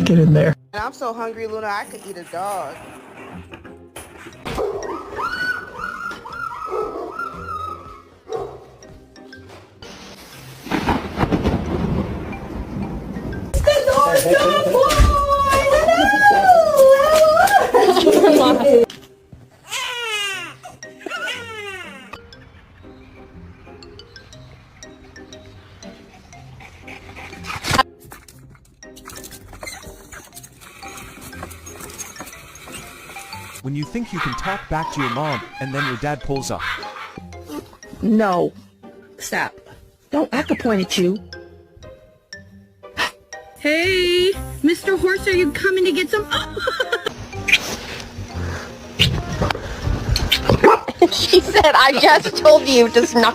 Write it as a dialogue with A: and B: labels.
A: Get in there.
B: And I'm so hungry, Luna, I could eat a dog.
C: When you think you can talk back to your mom, and then your dad pulls up.
D: No. Stop. Don't I could point at you.
E: Hey, Mr. Horse, are you coming to get some?
F: She said, I just told you to knock it